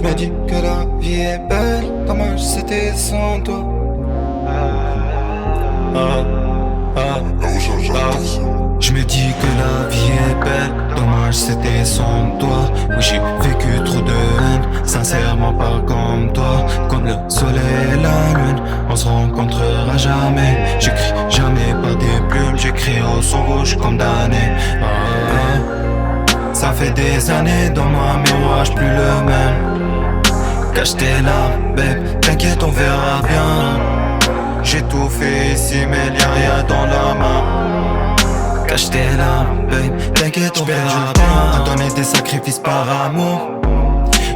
me dis que la vie est belle, dommage c'était sans toi. Je me dis que la vie est belle, dommage c'était sans toi. Oui j'ai vécu trop de haine, sincèrement pas comme toi. Comme le soleil et la lune, on se rencontrera jamais. J'écris jamais par des plumes, j'écris au son rouge comme damné. Ça fait des années dans ma miroir, j'suis plus le même. Cache tes larmes, babe, t'inquiète on verra bien. J'ai tout fait ici mais y'a rien dans la main. Cache tes larmes, babe, t'inquiète on verra bien. À donner des sacrifices par amour.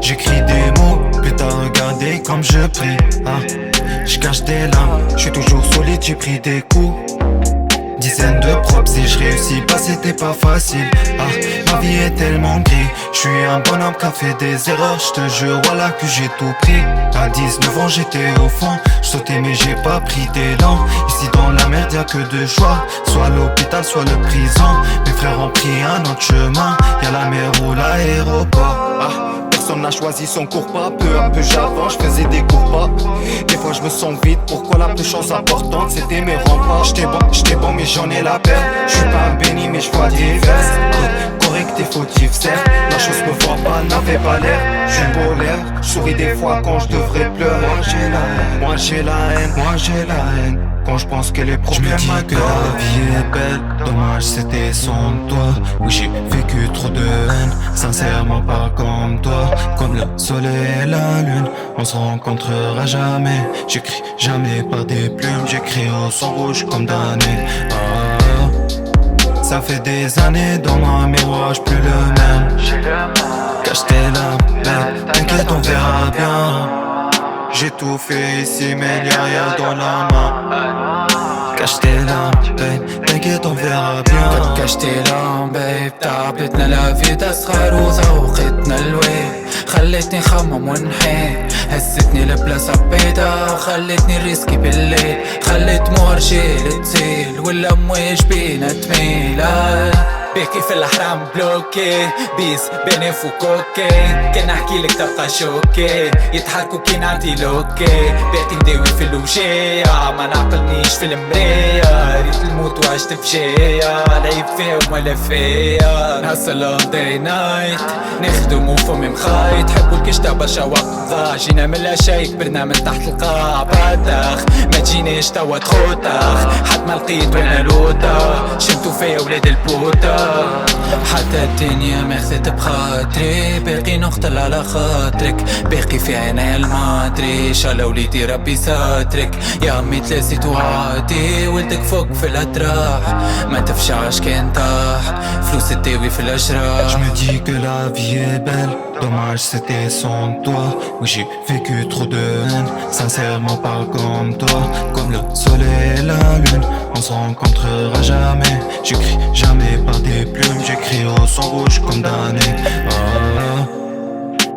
J'écris des mots, putain regardez comme je prie. J'cache des larmes, j'suis toujours solide, j'ai pris des coups. Dizaines de props, si je réussis pas c'était pas facile. Ma vie est tellement gris. J'suis un bonhomme qui a fait des erreurs. J'te jure voilà que j'ai tout pris. À 19 ans j'étais au fond, j'sautais mais j'ai pas pris d'élan. Ici dans la merde y'a que deux choix, soit l'hôpital soit le prison. Mes frères ont pris un autre chemin, y'a la mer ou l'aéroport. Personne n'a choisi son cours pas, peu à peu j'avance, j'faisais des cours pas. Des fois je me sens vide, pourquoi la plus chose importante c'était mes remparts. J'étais bon mais j'en ai la perte. J'suis pas un béni mais j'vois divers. Correct et fautif certes, la chose me voit pas, n'avait pas l'air. J'suis polaire, j'souris des fois quand j'devrais pleurer. Moi j'ai la haine, moi j'ai la haine, moi j'ai la haine. Quand je pense que les problèmes m'attendent. La vie est belle, dommage c'était sans toi. Oui j'ai vécu trop de haine, sincèrement pas comme toi. Comme le soleil et la lune, on se rencontrera jamais. J'écris jamais par des plumes, j'écris au son rouge comme damné. Ça fait des années dans ma miroir, j'suis plus le même. Cache tes larmes, babe, t'inquiète on verra bien. J'ai tout fait ici mais y'a rien dans la main. Cache tes larmes, babe, t'inquiète on verra bien. كاش tes larmes babe تعبتنا لا في صغار وذوقتنا الويل. خلتني نخمم ونحين، هزتني البلاصة بيضا خلتني ريسكي بالليل. خلت مورجيل تسيل ولا مواج بينا تميل. بيكي في الحرام بلوكي بيس بيني فوكوكي. كان نحكيلك تبقى شوكي، يضحكوا كي نعطي لوكي. بيتي نداوي في الوجية ما نعقلنيش في المراية. ريت الموت وعشت في جاية، العيب فيهم ولا فيا. نهصل all day night، نخدم وفمي مخايط. حبوا الكشتة برشا وقت جينا من لا شي كبرنا من تحت القاع. بادخ ما تجينيش توا تخوتخ، حد ما لقيت وانا لوطة. شمتوا فيا ولاد البوطة، حتى الدنيا ماخذت بخاطري. باقي نقتل على خاطرك، باقي في عيني المادري. ان شاء الله وليدي ربي ساترك. يا عمي تلاسيت وعادي، ولدك فوق في الاتراح ما تفشعش كان طاح. فلوس تداوي في الاجراح. Je me dis que la vie est belle, dommage c'était sans toi. Oui j'ai vécu trop de haine, sincèrement pas comme toi. Comme le soleil et la lune, on se rencontrera jamais. J'écris jamais par des plumes, j'écris au son rouge comme damné.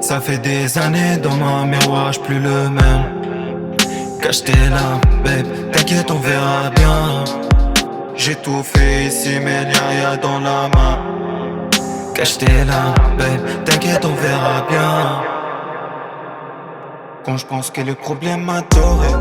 Ça fait des années dans ma miroir, j'suis plus le même. Cache tes larmes, babe, t'inquiète on verra bien. J'ai tout fait ici mais y'a rien dans la main. Cache tes larmes, babe, t'inquiète on verra bien. Quand je pense que le problème m'adorait,